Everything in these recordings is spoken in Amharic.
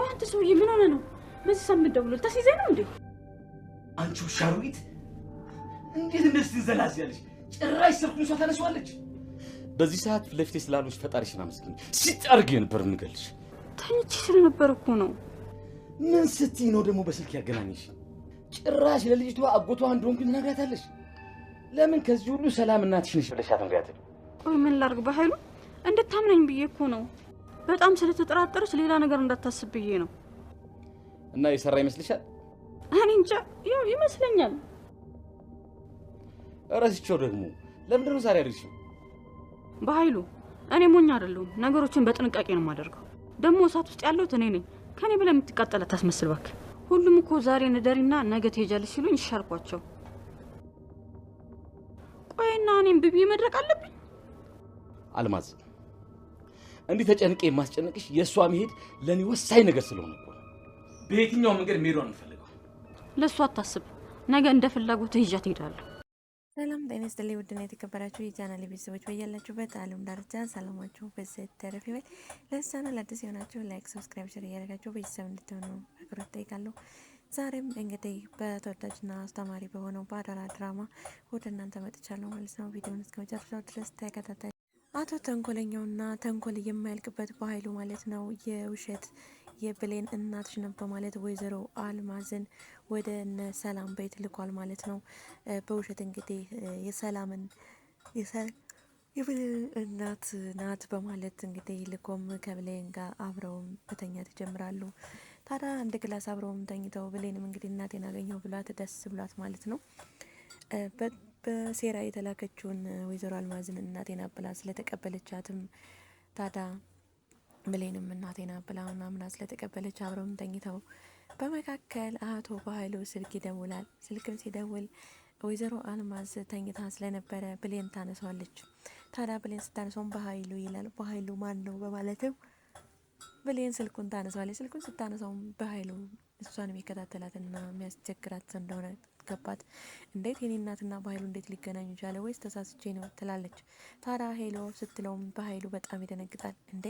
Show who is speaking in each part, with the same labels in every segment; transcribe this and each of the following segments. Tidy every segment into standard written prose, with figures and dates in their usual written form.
Speaker 1: ቆይ አንተ ሰውዬ ምን ሆነ ነው በዚህ ሳምንት ደውሎ ታሲዘኝ ነው እንዴ?
Speaker 2: አንቺ ሻሩት እንዴት እንደዚህ ዘላዝያለሽ? ጭራሽ ስልኩን ሰው ታነሳዋለች። በዚህ ሰዓት ለፍቴ ስላሉሽ ፈጣሪሽን አመስግኝ። ሲጣርግ ነበር እንገልሽ።
Speaker 1: ተኝቼ ስለነበር እኮ ነው።
Speaker 2: ምን ስትይ ነው ደግሞ በስልክ ያገናኝሽ? ጭራሽ ለልጅቷ አጎቷ እንደሆንኩ ትነግራታለሽ። ለምን ከዚህ ሁሉ ሰላም እናትሽ ነሽ ብለሽ አትነግራትም?
Speaker 1: ቆይ ምን ላድርግ በኃይሉ እንድታምነኝ ብዬ እኮ ነው። በጣም ስለተጠራጠረች ሌላ ነገር እንዳታስብ ብዬ ነው።
Speaker 2: እና የሰራ ይመስልሻል?
Speaker 1: እኔ እንጃ ያው ይመስለኛል።
Speaker 2: እረስቸው ደግሞ ለምንድን ነው ዛሬ አድርሽው?
Speaker 1: በኃይሉ እኔ ሞኝ አይደለሁም። ነገሮችን በጥንቃቄ ነው የማደርገው። ደግሞ እሳት ውስጥ ያለሁት እኔ ነኝ። ከኔ በላይ የምትቃጠል አታስመስል እባክህ። ሁሉም እኮ ዛሬ ንደሪና ነገ ትሄጃለሽ ሲሉኝ ይሻልኳቸው። ቆይና እኔም ብቢ መድረቅ አለብኝ?
Speaker 2: አልማዝ እንዲህ ተጨንቄ የማስጨንቅሽ የእሷ መሄድ ለኔ ወሳኝ ነገር ስለሆነ እኮ ነው። በየትኛው መንገድ መሄዷን እንፈልገው።
Speaker 1: ለእሷ አታስብ። ነገ እንደ ፍላጎት ይዣት እሄዳለሁ።
Speaker 3: ሰላም ጤና ይስጥልኝ። ውድና የተከበራችሁ የቻናሌ ቤተሰቦች በያላችሁበት ዓለም ዳርቻ ሰላማችሁ በዘት ተረፍ ይበል። ለቻናል አዲስ የሆናችሁ ላይክ፣ ሰብስክራይብ፣ ሼር እያደረጋችሁ ቤተሰብ እንድትሆኑ በአክብሮት እጠይቃለሁ። ዛሬም እንግዲህ በተወዳጅና አስተማሪ በሆነው በአደራ ድራማ ወደ እናንተ መጥቻለሁ ማለት ነው። ቪዲዮውን እስከ መጨረሻው ድረስ ተከታተሉ። አቶ ተንኮለኛውና ተንኮል የማያልቅበት በኃይሉ ማለት ነው የውሸት የብሌን እናትሽ ነው በማለት ወይዘሮ አልማዝን ወደ እነ ሰላም ቤት ልኳል ማለት ነው። በውሸት እንግዲህ የሰላምን የብሌን እናት ናት በማለት እንግዲህ ልኮም ከብሌን ጋር አብረውም መተኛት ይጀምራሉ። ታዲያ አንድ ክላስ አብረውም ተኝተው ብሌንም እንግዲህ እናቴን አገኘው ብሏት ደስ ብሏት ማለት ነው በሴራ የተላከችውን ወይዘሮ አልማዝን እናቴን አብላ ስለተቀበለቻትም ታዲያ ብሌንም እናቴን አብላ ምናምን ስለተቀበለች አብረውም ተኝተው በመካከል አቶ በኃይሉ ስልክ ይደውላል። ስልክም ሲደውል ወይዘሮ አልማዝ ተኝታ ስለነበረ ብሌን ታነሳዋለች። ታዲያ ብሌን ስታነሳውም በኃይሉ ይላል። በኃይሉ ማን ነው በማለትም ብሌን ስልኩን ታነሳዋለች። ስልኩን ስታነሳውም በኃይሉ እሷን የሚከታተላትና የሚያስቸግራት እንደሆነ ገባት። እንዴት የኔ እናትና በኃይሉ እንዴት ሊገናኙ ቻለ? ወይስ ተሳስቼ ነው ትላለች። ታዲያ ሄሎ ስትለውም በኃይሉ በጣም ይደነግጣል። እንዴ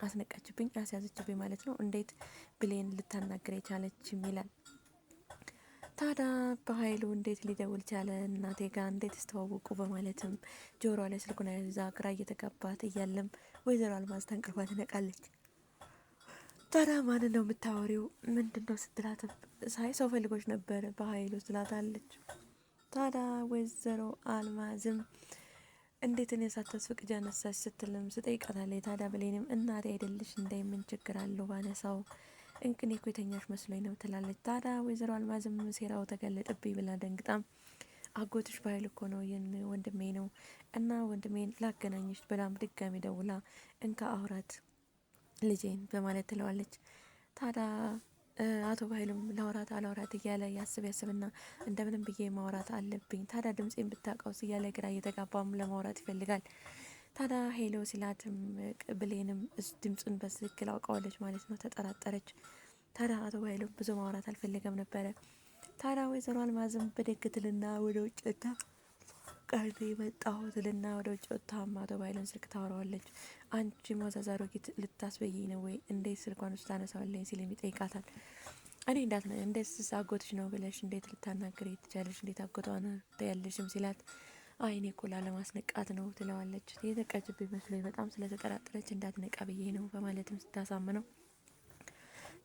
Speaker 3: አስነቃችብኝ፣ አስያዘችብኝ ማለት ነው። እንዴት ብሌን ልታናግር የቻለችም ይላል። ታዲያ በኃይሉ እንዴት ሊደውል ቻለ እናቴ ጋር እንዴት ተስተዋወቁ በማለትም ጆሮ ላይ ስልኩን ያዛ ግራ እየተጋባት እያለም ወይዘሮ አልማዝ ተንቅልፏ ትነቃለች። ታዲያ ማን ነው የምታወሪው ምንድን ነው ስትላት ሳይ ሰው ፈልጎች ነበር በኃይሉ ትላታለች። ታዲያ ወይዘሮ አልማዝም እንዴት እኔ ሳታስፈቅጂ አነሳሽ ስትልም ስጠይቃታለች። ታዲያ ብሌንም እናቴ አይደልሽ እንደምን ችግር አለው ባነሳው እንቅኔ እኮ የተኛሽ መስሎኝ ነው ትላለች። ታዲያ ወይዘሮ አልማዝም ሴራው ተገለጠብኝ ብላ ደንግጣም አጎትሽ በኃይሉ እኮ ነው ወንድሜ ነው እና ወንድሜን ላገናኝሽ ብላም ድጋሚ ደውላ እንካ አውራት ልጄን በማለት ትለዋለች። ታዲያ አቶ በኃይሉም ላውራት አላውራት እያለ ያስብና እንደምንም ብዬ ማውራት አለብኝ። ታዲያ ድምፄን ብታውቀውስ እያለ ግራ እየተጋባም ለማውራት ይፈልጋል። ታዲያ ሄሎ ሲላትም ብሌንም ድምፁን በትክክል አውቀዋለች ማለት ነው። ተጠራጠረች። ታዲያ አቶ በኃይሉም ብዙ ማውራት አልፈለገም ነበረ። ታዲያ ወይዘሮ አልማዝም ብድግ ትልና ወደ ውጭ ወጥታ ቀርቤ መጣሁ ትልና ወደ ውጭ ወጥታ አቶ በኃይሉን ስልክ ታወራዋለች። አንቺ ማዛዛሮ ጊት ልታስበይኝ ነው ወይ እንዴት ስልኳን ውስጥ ታነሳዋለኝ ሲል ይጠይቃታል። እኔ እንዴት አጎትሽ ነው ብለሽ እንዴት ልታናገሪ ትቻለሽ? እንዴት አጎቷን ታያለሽም ሲላት አይ እኔ እኮ ላለማስነቃት ነው ትለዋለች። የተነቃችብኝ መስሎኝ በጣም ስለተጠራጠረች እንዳትነቃ ብዬ ነው በማለትም ስታሳምነው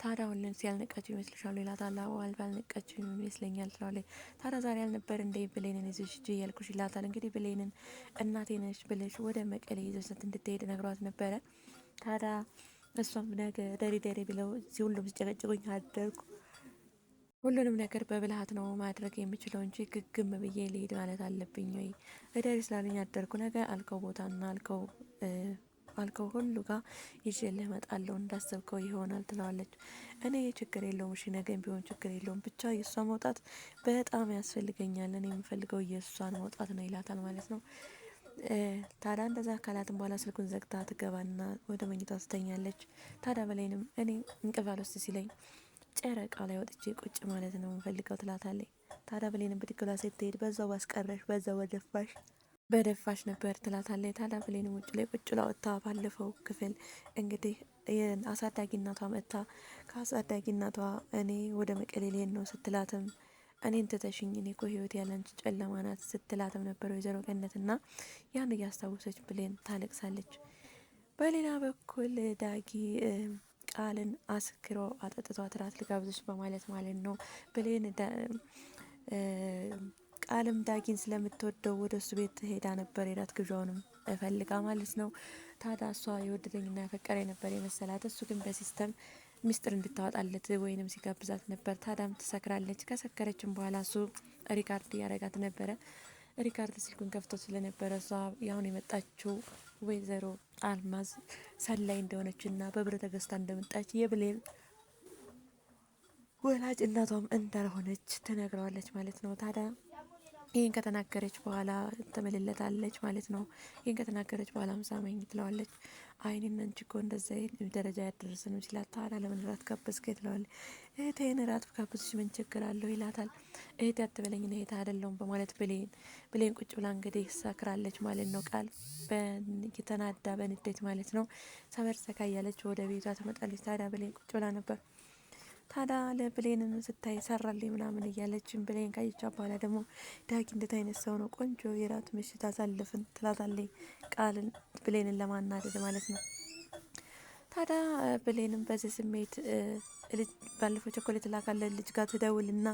Speaker 3: ታዲያ ሁሉን ሲያልነቃችሁ ይመስልሻል ይላታል። አልነቃችሁ ይመስለኛል ትላለች። ታዲያ ዛሬ ያልነበር እንደ ብሌንን ይዘሽ ሂጂ እያልኩሽ ይላታል። እንግዲህ ብሌንን እናቴ ነሽ ብለሽ ወደ መቀሌ ይዘሻት እንድትሄድ ነግሯት ነበረ። ታዲያ እሷም ነገ ደሪ ብለው እዚህ ሁሉም ሲጨቀጭቁኝ አደርኩ። ሁሉንም ነገር በብልሃት ነው ማድረግ የምችለው እንጂ ግግም ብዬ ልሄድ ማለት አለብኝ ወይ ደሪ ስላሉኝ አደርኩ። ነገ አልከው ቦታና አልከው ሁሉ ጋር ይዤልህ እመጣለሁ እንዳሰብከው ይሆናል ትለዋለች። እኔ ችግር የለውም እሺ ነገም ቢሆን ችግር የለውም ብቻ የእሷ መውጣት በጣም ያስፈልገኛል። እኔ የምፈልገው የእሷን መውጣት ነው ይላታል ማለት ነው። ታዲያ እንደዛ አካላትን በኋላ ስልኩን ዘግታ ትገባና ወደ መኝታ ትተኛለች። ታዲያ በላይንም እኔ እንቅልፍ አልወስድ ሲለኝ ጨረቃ ላይ ወጥቼ ቁጭ ማለት ነው የምፈልገው ትላታለች። ታዲያ በላይንም ብድግ ብላ ስትሄድ በዛው ባስቀረሽ በዛው ወደፋሽ በደፋሽ ነበር ትላታለች። ታዲያ ብሌን ውጭ ላይ ቁጭ ብላ ወጥታ ባለፈው ክፍል እንግዲህ አሳዳጊ እናቷ መጥታ ከአሳዳጊ እናቷ እኔ ወደ መቀሌ ልሄድ ነው ስትላትም እኔን ትተሽኝ እኔ እኮ ህይወት ያለንች ጨለማ ናት ስትላትም ነበር ወይዘሮ ገነት እና ያን እያስታወሰች ብሌን ታለቅሳለች። በሌላ በኩል ዳጊ ቃልን አስክሮ አጠጥቷት እራት ልጋብዝሽ በማለት ማለት ነው ብሌን ቃልም ዳጊን ስለምትወደው ወደ እሱ ቤት ሄዳ ነበር የራት ግብዣውንም ፈልጋ ማለት ነው። ታዲያ እሷ የወደደኝና ያፈቀረ ነበር የመሰላት እሱ ግን በሲስተም ሚስጥር እንድታወጣለት ወይንም ሲጋብዛት ነበር። ታዳም ትሰክራለች። ከሰከረችም በኋላ እሱ ሪካርድ እያረጋት ነበረ። ሪካርድ ስልኩን ከፍቶ ስለነበረ እሷ ያሁን የመጣችው ወይዘሮ አልማዝ ሰላይ እንደሆነችና በብር ተገዝታ እንደመጣች የብሌን ወላጅ እናቷም እንዳልሆነች ትነግረዋለች ማለት ነው። ታዲያ ይህን ከተናገረች በኋላ ትምልለታለች ማለት ነው። ይህን ከተናገረች በኋላ ምሳመኝ ትለዋለች። አይኔን አንቺ እኮ እንደዛ ደረጃ ያደረስንም ሲላት ታዲያ ለምን ራት ጋበዝከ ትለዋለች። እህቴን ራት ጋበዝሽ ምን ችግር አለው ይላታል። እህቴ አትበለኝ እህቴ አይደለሁም በማለት ብሌን ቁጭ ብላ እንግዲህ ሰክራለች ማለት ነው። ቃል የተናዳ በንዴት ማለት ነው ሰበር ሰካ እያለች ወደ ቤቷ ትመጣለች። ታዲያ ብሌን ቁጭ ብላ ነበር። ታዲያ ለብሌንን ስታይ ሰራልኝ ምናምን እያለችን ብሌን ካየቻ በኋላ ደግሞ ዳጊ እንዴት አይነት ሰው ነው ቆንጆ የራት ምሽት አሳልፍን ትላታለች። ቃልን ብሌንን ለማናደድ ማለት ነው። ታዲያ ብሌንም በዚህ ስሜት ባለፈው ቸኮሌት ላካለ ልጅ ጋር ትደውልና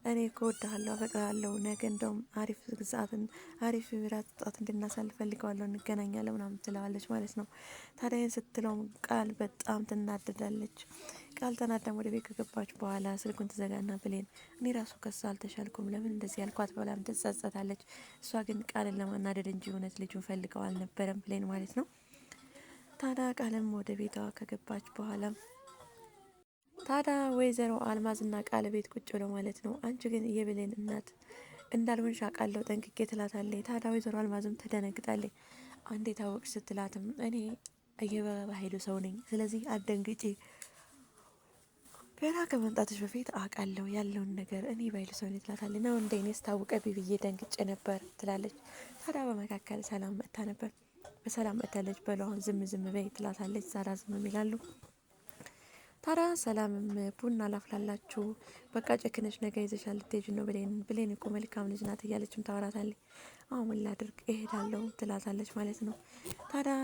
Speaker 3: እኔ እኮ እወድሃለሁ አፈቅርሃለሁ ነገ እንደውም አሪፍ ግዛትን አሪፍ ራት ጣት እንድናሳልፍ ፈልገዋለሁ እንገናኛለን ምናምን ትለዋለች ማለት ነው። ታዲያ ይህን ስትለውም ቃል በጣም ትናደዳለች። ቃል ተናዳም ወደ ቤት ከገባች በኋላ ስልኩን ትዘጋና ብሌን እኔ ራሱ ከሳ አልተሻልኩም ለምን እንደዚህ ያልኳት በላም ትጸጸታለች። እሷ ግን ቃልን ለማናደድ እንጂ እውነት ልጁን ፈልገው አልነበረም ብሌን ማለት ነው። ታዲያ ቃልም ወደ ቤቷ ከገባች በኋላ ታዲያ ወይዘሮ አልማዝና ቃል ቤት ቁጭ ብለው ማለት ነው። አንቺ ግን የብሌን እናት እንዳልሆንሽ አውቃለሁ ጠንቅቄ ትላታለች። ታዲያ ወይዘሮ አልማዝም ትደነግጣለች። አንዴ ታወቅሽ ስትላትም እኔ የባህሉ ሰው ነኝ ስለዚህ አደንግጪ ገና ከመምጣትሽ በፊት አውቃለሁ ያለውን ነገር እኔ ባይሉ ሰው ነኝ ትላታለች። ነው እንደ እኔ ስታውቀ ብዬ ደንግጬ ነበር ትላለች። ታዲያ በመካከል ሰላም መጥታ ነበር። በሰላም መጥታለች። በለውን ዝም በይ ትላታለች። ዛራ ዝም ይላሉ። ታዲያ ሰላምም ቡና ላፍላላችሁ በቃ ጨክነሽ ነገ ይዘሻል ልትሄጂ ነው ብሌን እኮ መልካም ልጅ ናት እያለችም ታወራታለች። አሁን ምን ላድርግ እሄዳለሁ ትላታለች ማለት ነው። ታዲያ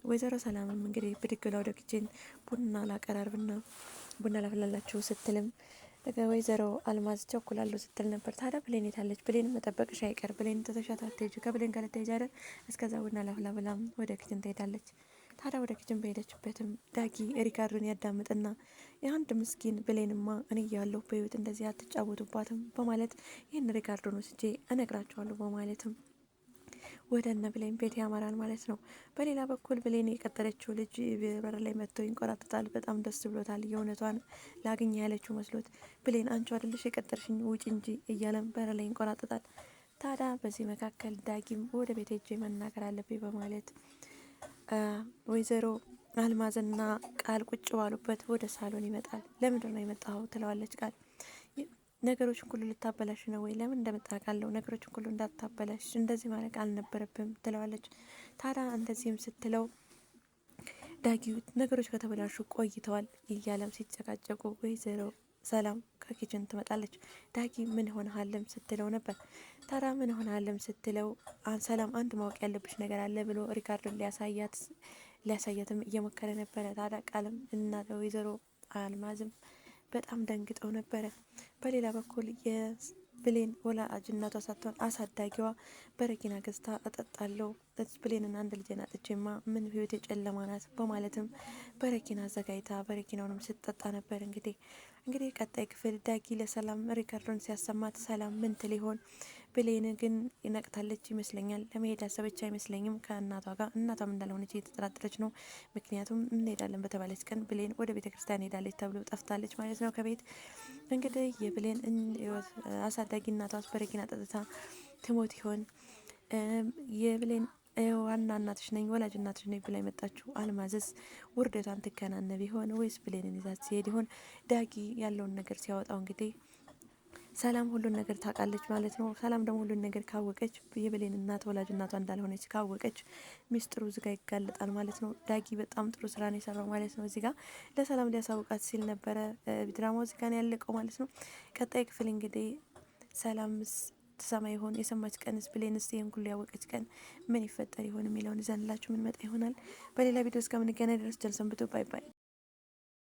Speaker 3: ወይዘሮ ሰላምም እንግዲህ ብድግ ብላ ወደ ኪችን ቡና ላቀራርብና ቡና ላፍላላችሁ ስትልም ወይዘሮ አልማዝ ቸኩላለሁ ስትል ነበር። ታዲያ ብሌን የታለች? ብሌን መጠበቅሽ አይቀር ብሌን ተተሻት አትሄጂ ከብሌን ጋር ልትሄጂ አይደል? እስከዛ ቡና ላፍላ ብላም ወደ ኪችን ትሄዳለች። ታዲያ ወደ ኪችን በሄደችበትም ዳጊ ሪካርዶን ያዳምጥና የአንድ ምስኪን ብሌንማ እኔ እያለሁ በህይወት እንደዚህ አትጫወቱባትም በማለት ይህን ሪካርዶን ወስጄ እነግራቸዋለሁ በማለትም ወደ እነ ብሌን ቤት ያመራል ማለት ነው። በሌላ በኩል ብሌን የቀጠረችው ልጅ በር ላይ መጥቶ ይንቆራጥጣል። በጣም ደስ ብሎታል። የእውነቷን ላግኝ ያለችው መስሎት ብሌን አንቺ አይደለሽ የቀጠርሽኝ ውጭ እንጂ እያለም በር ላይ ይንቆራጥጣል። ታዲያ በዚህ መካከል ዳጊም ወደ ቤት ሄጄ መናገር አለብኝ በማለት ወይዘሮ አልማዝና ቃል ቁጭ ባሉበት ወደ ሳሎን ይመጣል። ለምንድን ነው የመጣው ትለዋለች ቃል። ነገሮችን ሁሉ ልታበላሽ ነው ወይ? ለምን እንደምታውቃለሁ ነገሮችን ሁሉ እንዳታበላሽ እንደዚህ ማድረግ አልነበረብም ትለዋለች። ታዲያ እንደዚህም ስትለው ዳጊ ነገሮች ከተበላሹ ቆይተዋል እያለም ሲጨቃጨቁ ወይዘሮ ሰላም ከኪችን ትመጣለች። ዳጊ ምን ሆነሃለም ስትለው ነበር። ታዲያ ምን ሆነሃለም ስትለው ሰላም አንድ ማወቅ ያለብሽ ነገር አለ ብሎ ሪካርዶን ሊያሳያትም እየሞከረ ነበረ። ታዲያ ቃልም እና ወይዘሮ አልማዝም በጣም ደንግጠው ነበረ። በሌላ በኩል የብሌን ወላጅ እናቷ ሳትሆን አሳዳጊዋ በረኪና ገዝታ እጠጣለሁ ብሌንን አንድ ልጄን አጥቼማ ምን ህይወት የጨለማ ናት በማለትም በረኪና አዘጋጅታ በረኪናውንም ስትጠጣ ነበር። እንግዲህ ቀጣይ ክፍል ዳጊ ለሰላም ሪካርዶን ሲያሰማት ሰላም ምን ትል ይሆን? ብሌን ግን ይነቅታለች ይመስለኛል። ለመሄድ ያሰበች አይመስለኝም ከእናቷ ጋር። እናቷም እንዳልሆነች እየተጠራጠረች ነው። ምክንያቱም እንሄዳለን በተባለች ቀን ብሌን ወደ ቤተ ክርስቲያን ሄዳለች ተብሎ ጠፍታለች ማለት ነው ከቤት። እንግዲህ የብሌን አሳዳጊ እናቷ በረኪና ጠጥታ ትሞት ይሆን? የብሌን ዋና እናትሽ ነኝ ወላጅ እናትሽ ነኝ ብላ የመጣችው አልማዝስ ውርደቷን ትከናነብ ይሆን ወይስ ብሌንን ይዛት ሲሄድ ይሆን? ዳጊ ያለውን ነገር ሲያወጣው እንግዲህ ሰላም ሁሉን ነገር ታውቃለች ማለት ነው። ሰላም ደግሞ ሁሉን ነገር ካወቀች የብሌን እናት ወላጅ እናቷ እንዳልሆነች ካወቀች ሚስጥሩ እዚጋ ይጋለጣል ማለት ነው። ዳጊ በጣም ጥሩ ስራ ነው የሰራው ማለት ነው። እዚጋ ለሰላም ሊያሳውቃት ሲል ነበረ ድራማው እዚጋ ነው ያለቀው ማለት ነው። ቀጣይ ክፍል እንግዲህ ሰላም ትሰማ ይሆን? የሰማች ቀንስ ብሌንስ ይህን ሁሉ ያወቀች ቀን ምን ይፈጠር ይሆን የሚለውን ይዘንላችሁ ምን መጣ ይሆናል። በሌላ ቪዲዮ እስከምንገናኝ ድረስ ቸር ሰንብቱ። ባይ ባይ።